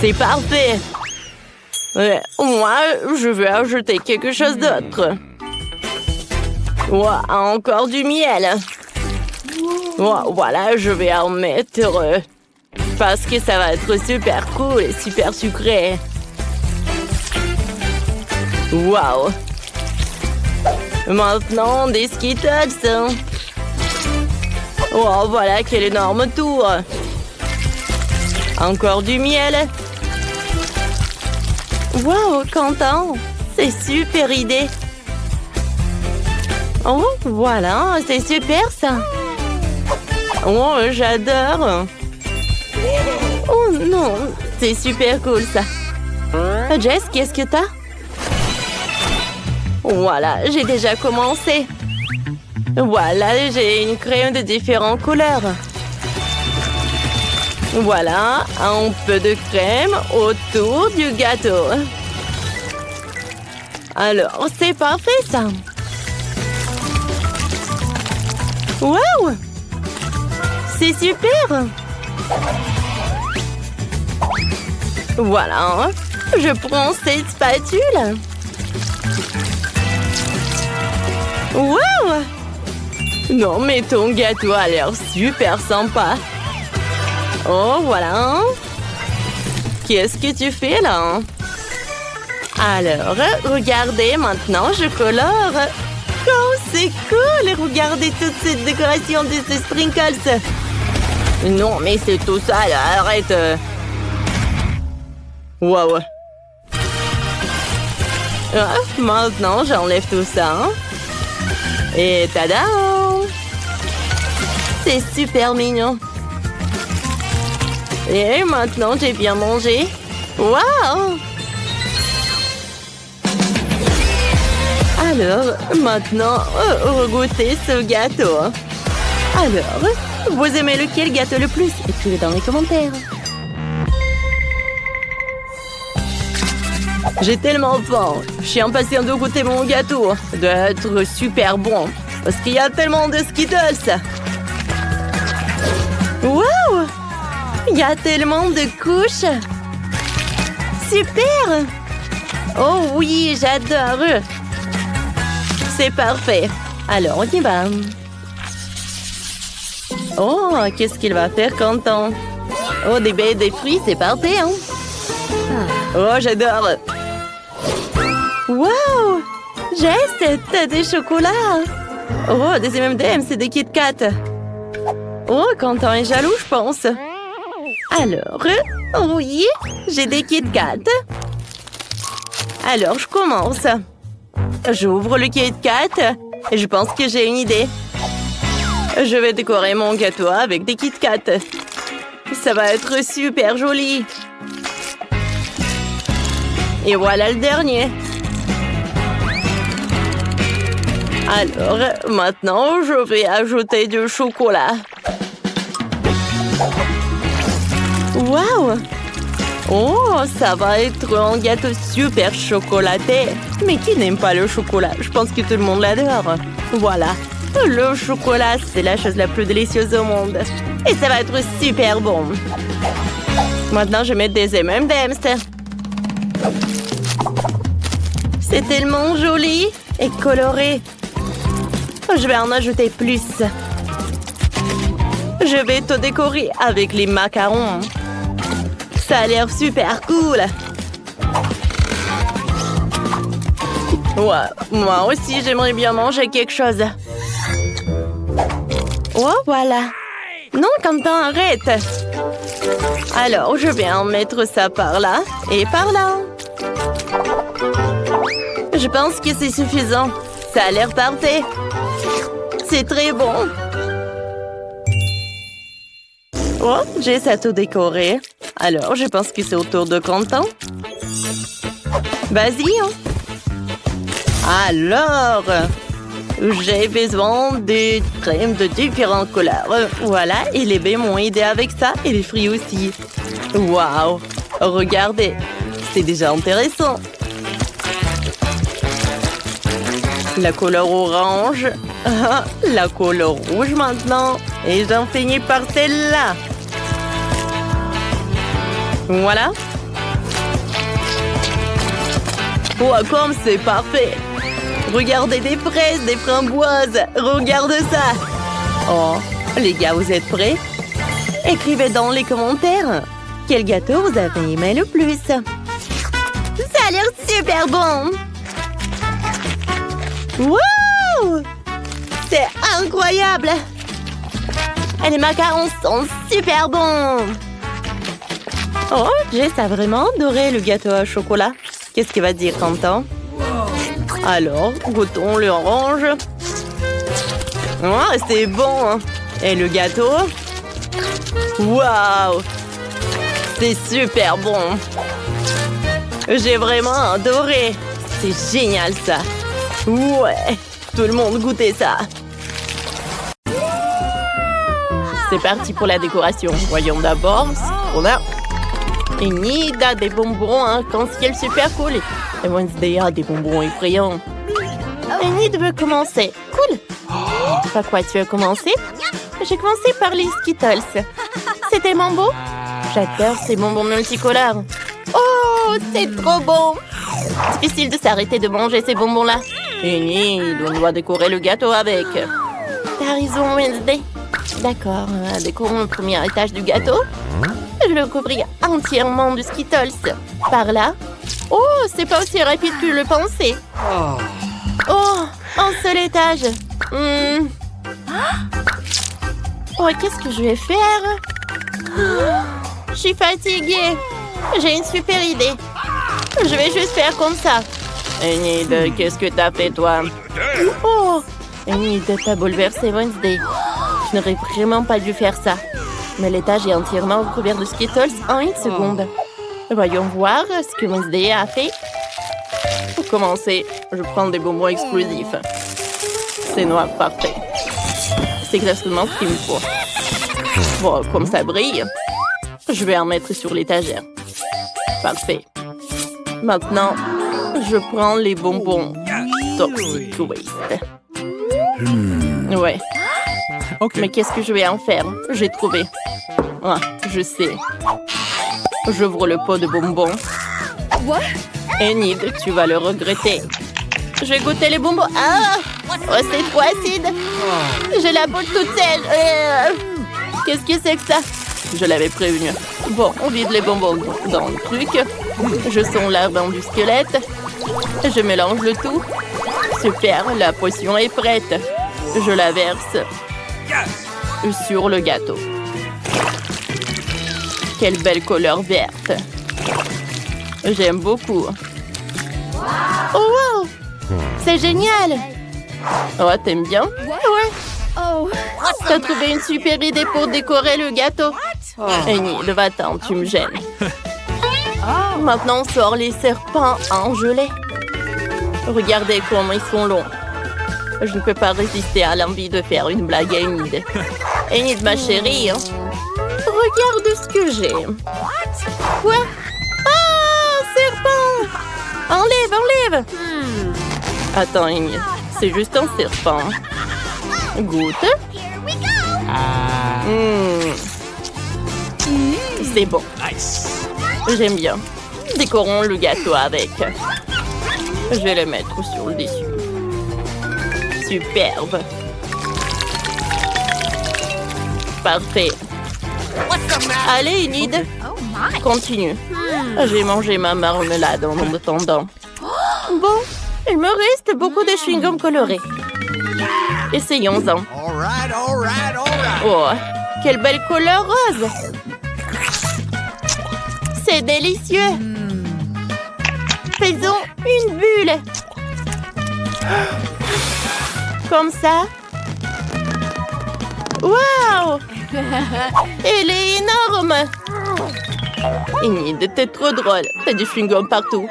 C'est parfait. Ouais, moi, je vais ajouter quelque chose d'autre. Wow, encore du miel. Wow, voilà, je vais en mettre parce que ça va être super cool et super sucré. Wow. Maintenant, des Skittles. Oh, voilà, quel énorme tour. Encore du miel. Wow, Quentin, c'est super idée. Oh, voilà, c'est super ça. Oh, j'adore. Oh non, c'est super cool ça. Jess, qu'est-ce que t'as? Voilà, j'ai déjà commencé. Voilà, j'ai une crème de différentes couleurs. Voilà, un peu de crème autour du gâteau. Alors, c'est parfait ça. Wow! C'est super! Voilà, je prends cette spatule. Wow! Non, mais ton gâteau a l'air super sympa. Oh, voilà. Qu'est-ce que tu fais là? Alors, regardez, maintenant, je colore. Oh, c'est cool! Regardez toute cette décoration de ces sprinkles. Non, mais c'est tout ça, là. Arrête. Wow. Ah, maintenant, j'enlève tout ça. Et tada! C'est super mignon. Et maintenant, j'ai bien mangé. Wow! Alors, maintenant, goûtez ce gâteau. Alors, vous aimez lequel gâteau le plus? Écrivez dans les commentaires. J'ai tellement faim. Je suis impatient de goûter mon gâteau. Ça doit être super bon. Parce qu'il y a tellement de Skittles. Wow! Il y a tellement de couches. Super! Oh oui, j'adore. C'est parfait. Alors, on y va. Oh, qu'est-ce qu'il va faire, Quentin? Oh, des baies et des fruits, c'est parfait, hein? Oh, j'adore. Wow! Jess, t'as des chocolats. Oh, des M&M's, c'est des Kit Kat. Oh, Quentin est jaloux, je pense. Alors, oui, j'ai des Kit Kat. Alors, je commence. J'ouvre le Kit Kat et je pense que j'ai une idée. Je vais décorer mon gâteau avec des Kit Kat. Ça va être super joli. Et voilà le dernier. Alors, maintenant, je vais ajouter du chocolat. Waouh! Oh, ça va être un gâteau super chocolaté. Mais qui n'aime pas le chocolat? Je pense que tout le monde l'adore. Voilà. Le chocolat, c'est la chose la plus délicieuse au monde. Et ça va être super bon. Maintenant, je vais mettre des M&M's. C'est tellement joli et coloré. Je vais en ajouter plus. Je vais tout décorer avec les macarons. Ça a l'air super cool. Ouais, moi aussi, j'aimerais bien manger quelque chose. Oh, voilà. Non, Quentin, arrête. Alors, je vais en mettre ça par là et par là. Je pense que c'est suffisant. Ça a l'air parfait. C'est très bon. Oh, j'ai ça tout décoré. Alors, je pense que c'est au tour de Quentin. Vas-y, hein. Alors, J'ai besoin de crème de différentes couleurs. Voilà, et les baies m'ont aidé avec ça et les fruits aussi. Waouh! Regardez, c'est déjà intéressant. La couleur orange. La couleur rouge maintenant. Et j'en finis par celle-là. Voilà. Oh, comme c'est parfait. Regardez des fraises, des framboises. Regarde ça. Oh, les gars, vous êtes prêts? Écrivez dans les commentaires. Quel gâteau vous avez aimé le plus? Ça a l'air super bon. Wow! C'est incroyable. Et les macarons sont super bons. Oh, Jess a vraiment adoré le gâteau au chocolat. Qu'est-ce qu'il va dire, Quentin? Alors, goûtons l'orange. Oh, c'est bon. Et le gâteau? Waouh! C'est super bon. J'ai vraiment adoré. C'est génial, ça. Ouais, tout le monde goûtait ça. C'est parti pour la décoration. Voyons d'abord ce qu'on a. Enid a des bonbons arc-en-ciel super cool. Et Wednesday a des bonbons effrayants. Enid veut commencer. Cool. Par quoi tu veux commencer? J'ai commencé par les Skittles. C'est des bonbons? J'adore ces bonbons multicolores. Oh, c'est trop bon. Difficile de s'arrêter de manger ces bonbons-là. Enid, on doit décorer le gâteau avec. T'as raison, Wednesday. D'accord, décorons le premier étage du gâteau. Je le couvrirai entièrement de Skittles. Par là. Oh, c'est pas aussi rapide que je le pensais. Oh, un seul étage. Oh, qu'est-ce que je vais faire? Je suis fatiguée. J'ai une super idée. Je vais juste faire comme ça. Enid, qu'est-ce que t'as fait, toi? Oh, Enid, t'as bouleversé Wednesday. Je n'aurais vraiment pas dû faire ça. Mais l'étage est entièrement recouvert de Skittles en une seconde. Voyons voir ce que Wednesday a fait. Pour commencer, je prends des bonbons explosifs. C'est noir, parfait. C'est exactement ce qu'il me faut. Bon, comme ça brille, je vais en mettre sur l'étagère. Parfait. Maintenant, je prends les bonbons Toxic Waste. Ouais. Okay. Mais qu'est-ce que je vais en faire? J'ai trouvé. Ah, je sais. J'ouvre le pot de bonbons. Enid, tu vas le regretter. Je vais goûter les bonbons. Ah! Oh, c'est trop acide. J'ai la peau toute sèche. Qu'est-ce que c'est que ça? Je l'avais prévenu. Bon, on vide les bonbons dans le truc. Je sens l'ardent du squelette. Je mélange le tout. Super, la potion est prête. Je la verse sur le gâteau. Quelle belle couleur verte. J'aime beaucoup. Oh, wow! C'est génial! Oh, t'aimes bien? Ouais. Oh. T'as trouvé une super idée pour décorer le gâteau. Enid, va-t'en, tu me gênes. Maintenant, on sort les serpents en gelée. Regardez comment ils sont longs. Je ne peux pas résister à l'envie de faire une blague à Enid. Enid, ma chérie, regarde ce que j'ai. Quoi? Ah, serpent! Enlève! Attends, Enid, c'est juste un serpent. Goûte. C'est bon. Nice. J'aime bien. Décorons le gâteau avec. Je vais le mettre sur le dessus. Superbe. Parfait. Allez, Enid. Continue. J'ai mangé ma marmelade en attendant. Bon, il me reste beaucoup de chewing-gum colorés. Essayons-en. Oh, quelle belle couleur rose! C'est délicieux! Faisons une bulle! Comme ça. Waouh! Elle est énorme! Enid, t'es trop drôle. T'as du chewing-gum partout.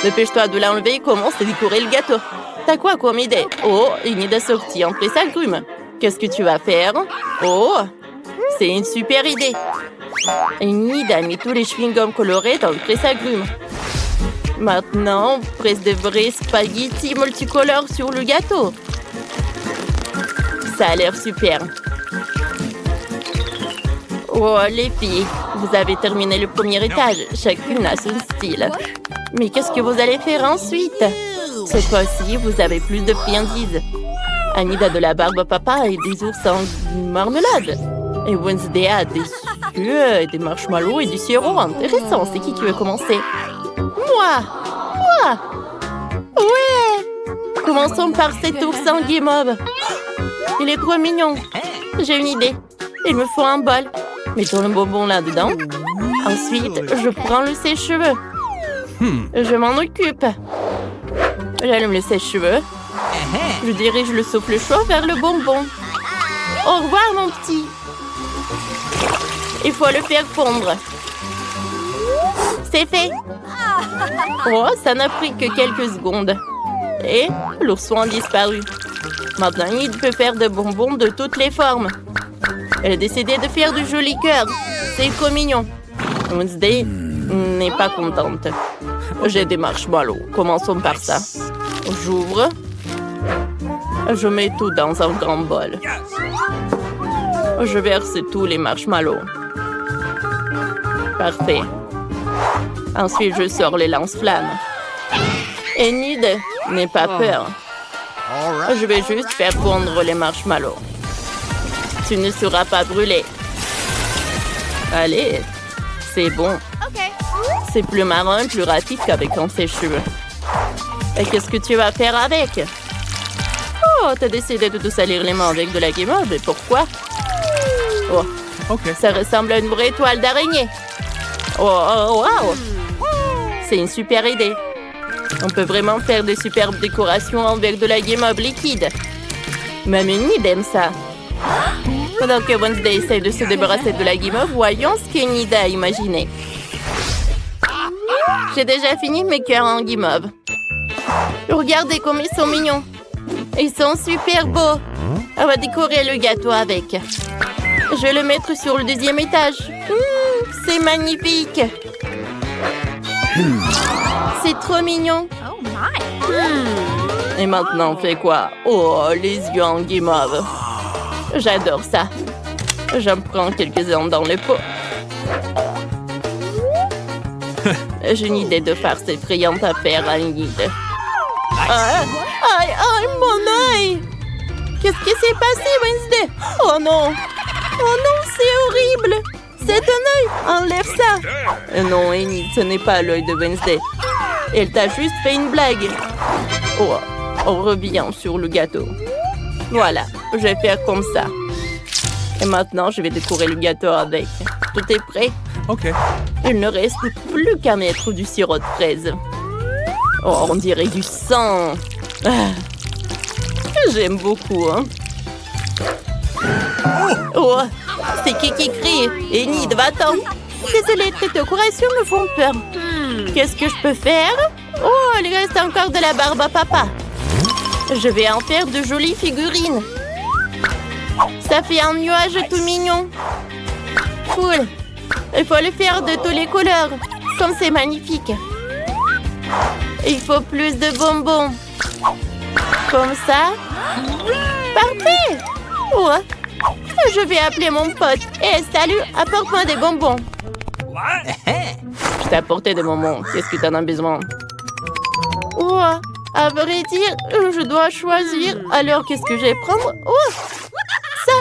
Dépêche-toi de l'enlever et commence à décorer le gâteau. T'as quoi comme idée? Oh, une idée sortie en presse-agrumes. Qu'est-ce que tu vas faire? Oh, c'est une super idée. Enid a mis tous les chewing-gums colorés dans le presse-agrumes. Maintenant, on presse des vrais spaghettis multicolores sur le gâteau. Ça a l'air super. Oh, les filles, vous avez terminé le premier étage. Chacune a son style. Mais qu'est-ce que vous allez faire ensuite? Cette fois-ci, vous avez plus de friandises. Enid a de la barbe à papa et des ours en marmelade. Et Wednesday a des œufs, des marshmallows et du sirop. Intéressant. C'est qui veut commencer? Moi! Ouais! Commençons par cet ours en guimauve. Il est trop mignon. J'ai une idée. Il me faut un bol. Mettons le bonbon là-dedans. Ensuite, je prends le sèche-cheveux. Je m'en occupe. J'allume le sèche-cheveux. Je dirige le souffle chaud vers le bonbon. Au revoir, mon petit. Il faut le faire fondre. C'est fait. Oh, ça n'a pris que quelques secondes. Et l'ourson a disparu. Maintenant, il peut faire des bonbons de toutes les formes. Elle a décidé de faire du joli cœur. C'est trop mignon. Wednesday n'est pas contente. J'ai des marshmallows. Commençons par ça. J'ouvre. Je mets tout dans un grand bol. Je verse tous les marshmallows. Parfait. Ensuite, je sors les lance-flammes. Enid n'aie pas peur. Je vais juste faire fondre les marshmallows. Tu ne seras pas brûlé. Allez, c'est bon. C'est plus marron, plus rapide qu'avec un sèche-cheveux. Et qu'est-ce que tu vas faire avec? Oh, t'as décidé de te salir les mains avec de la guimauve. Et pourquoi? Oh, ça ressemble à une vraie toile d'araignée. Oh, wow! C'est une super idée. On peut vraiment faire des superbes décorations avec de la guimauve liquide. Même Enid aime ça. Pendant que Wednesday essaie de se débarrasser de la guimauve, voyons ce qu'Enid a imaginé. J'ai déjà fini mes cœurs en guimauve. Regardez comme ils sont mignons. Ils sont super beaux. On va décorer le gâteau avec. Je vais le mettre sur le deuxième étage. C'est magnifique. C'est trop mignon. Et maintenant, on fait quoi? Oh, les yeux en guimauve. J'adore ça. J'en prends quelques-uns dans le pot. J'ai une idée de farce effrayante à faire à Enid. Aïe, mon œil! Qu'est-ce qui s'est passé, Wednesday? Oh non, c'est horrible! C'est un œil! Enlève ça! Non, Enid, ce n'est pas l'œil de Wednesday. Elle t'a juste fait une blague. Oh, on revient sur le gâteau. Voilà, je vais faire comme ça. Et maintenant, je vais décorer le gâteau avec. Tout est prêt? OK. Il ne reste plus qu'à mettre du sirop de fraise. Oh, on dirait du sang. J'aime beaucoup, hein. Oh, c'est qui crie? Enid, va-t'en. Désolée, tes décorations me font peur. Qu'est-ce que je peux faire? Oh, il reste encore de la barbe à papa. Je vais en faire de jolies figurines. Ça fait un nuage tout mignon. Cool. Il faut le faire de toutes les couleurs. Comme c'est magnifique. Il faut plus de bonbons. Comme ça. Parfait. Ouais. Je vais appeler mon pote. Hé, salut, apporte-moi des bonbons. Je t'ai apporté des bonbons. Qu'est-ce que t'en as besoin? Ouais. À vrai dire, je dois choisir. Alors, qu'est-ce que je vais prendre? Oh, ça.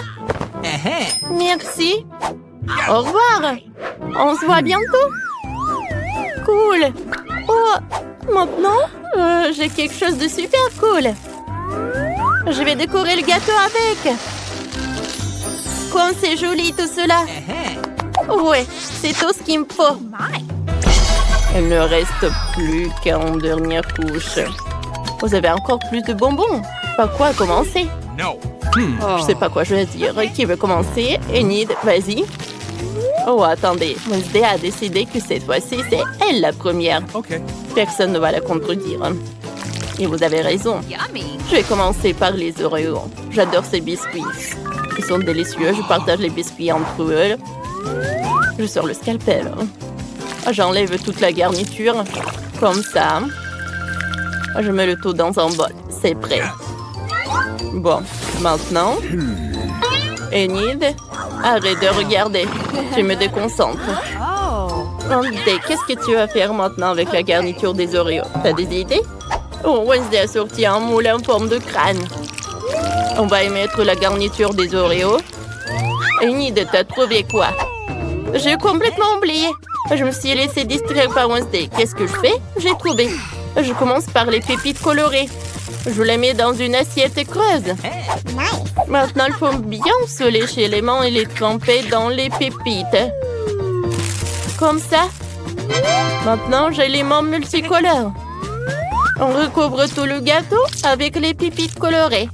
Merci. Au revoir. On se voit bientôt. Cool. Oh, maintenant, j'ai quelque chose de super cool. Je vais décorer le gâteau avec. Comme c'est joli tout cela. Ouais, c'est tout ce qu'il me faut. Il ne reste plus qu'une dernière couche. Vous avez encore plus de bonbons. Par quoi commencer? Je sais pas quoi je vais dire. Qui veut commencer? Enid, vas-y. Oh, attendez. Wednesday a décidé que cette fois-ci, c'est elle la première. OK. Personne ne va la contredire. Et vous avez raison. Je vais commencer par les Oreos. J'adore ces biscuits. Ils sont délicieux. Je partage les biscuits entre eux. Je sors le scalpel. J'enlève toute la garniture. Comme ça. Je mets le tout dans un bol. C'est prêt. Bon, maintenant... Enid, arrête de regarder. Tu me déconcentres. Wednesday, qu'est-ce que tu vas faire maintenant avec la garniture des Oreos? T'as des idées? Oh, Wednesday a sorti un moule en forme de crâne. On va y mettre la garniture des Oreos. Enid, t'as trouvé quoi? J'ai complètement oublié. Je me suis laissée distraire par Wednesday. Qu'est-ce que je fais? J'ai trouvé. Je commence par les pépites colorées. Je les mets dans une assiette creuse. Maintenant, il faut bien se lécher les mains et les tremper dans les pépites. Comme ça. Maintenant, j'ai les mains multicolores. On recouvre tout le gâteau avec les pépites colorées.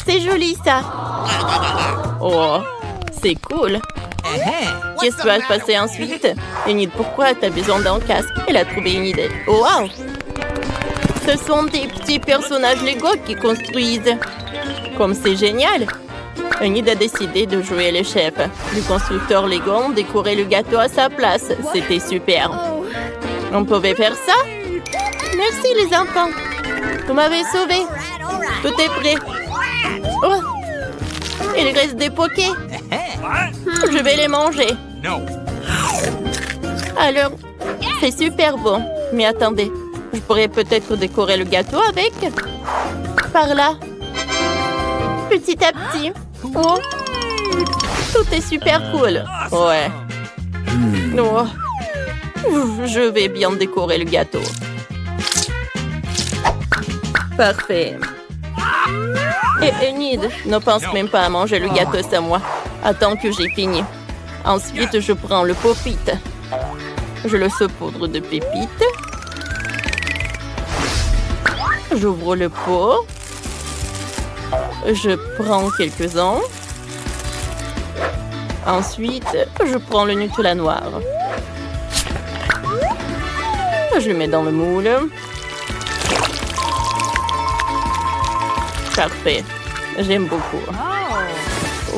C'est joli, ça. Oh, c'est cool. Qu'est-ce qui va se passer ensuite? Enid, pourquoi tu as besoin d'un casque? Elle a trouvé une idée. Oh, wow! Ce sont des petits personnages Lego qui construisent. Comme c'est génial! Enid a décidé de jouer le chef. Le constructeur Lego a décoré le gâteau à sa place. C'était super. On pouvait faire ça? Merci les enfants. Vous m'avez sauvé. Tout est prêt. Oh! Il reste des poquets. Je vais les manger. Alors, c'est super bon. Mais attendez, je pourrais peut-être décorer le gâteau avec. Par là. Petit à petit. Oh. Tout est super cool. Ouais. Oh. Je vais bien décorer le gâteau. Parfait. Et Enid, ne pense même pas à manger le gâteau sans moi. Attends que j'ai fini. Ensuite, je prends le pop-it. Je le saupoudre de pépites. J'ouvre le pot. Je prends quelques-uns. Ensuite, je prends le Nutella noir. Je le mets dans le moule. Parfait. J'aime beaucoup.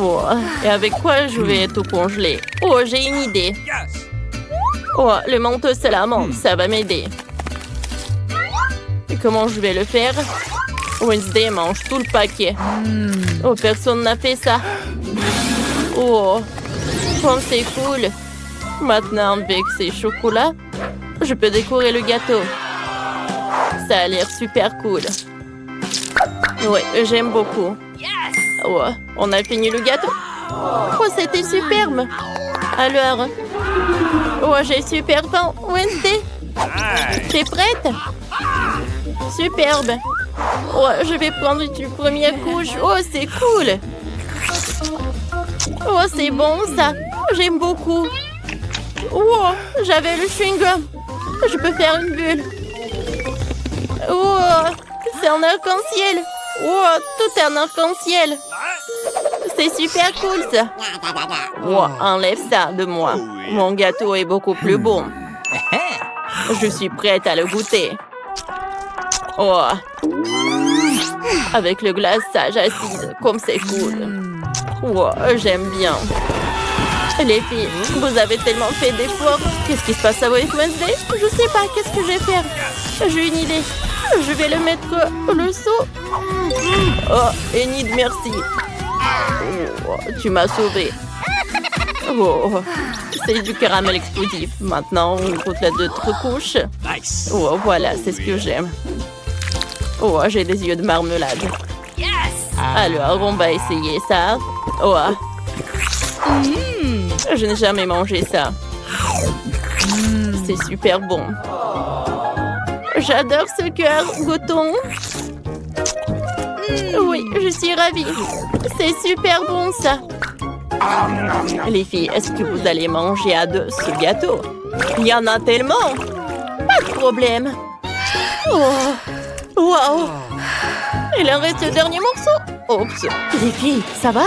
Oh, et avec quoi je vais tout congeler? Oh, j'ai une idée. Oh, le manteau salamandre, ça va m'aider. Et comment je vais le faire? Wednesday mange tout le paquet. Oh, personne n'a fait ça. Oh, comme c'est cool. Maintenant, avec ces chocolats, je peux décorer le gâteau. Ça a l'air super cool. Oui, j'aime beaucoup. Oh, on a fini le gâteau. Oh, c'était superbe. Alors, oh, j'ai super faim. Wednesday, t'es prête? Superbe. Oh, je vais prendre une première couche. Oh, c'est cool. Oh, c'est bon, ça. J'aime beaucoup. Oh, j'avais le chewing-gum. Je peux faire une bulle. Oh, c'est un arc-en-ciel. Oh, tout est un arc-en-ciel. C'est super cool, ça. Oh, enlève ça de moi. Mon gâteau est beaucoup plus bon. Je suis prête à le goûter. Oh. Avec le glaçage acide, comme c'est cool. Oh, j'aime bien. Les filles, vous avez tellement fait d'efforts. Qu'est-ce qui se passe à Wednesday? Je sais pas, qu'est-ce que je vais faire? J'ai une idée. Je vais le mettre le seau. Oh, Enid, merci. Oh, tu m'as sauvée. Oh, c'est du caramel explosif. Maintenant, on goûte la d'autres couches. Oh, voilà, c'est ce que j'aime. Oh, j'ai des yeux de marmelade. Alors, on va essayer ça. Oh, je n'ai jamais mangé ça. C'est super bon. J'adore ce cœur. Goûtons. Oui, je suis ravie. C'est super bon, ça. Les filles, est-ce que vous allez manger à deux ce gâteau? Il y en a tellement. Pas de problème. Oh, wow. Il en reste le dernier morceau. Oups. Les filles, ça va?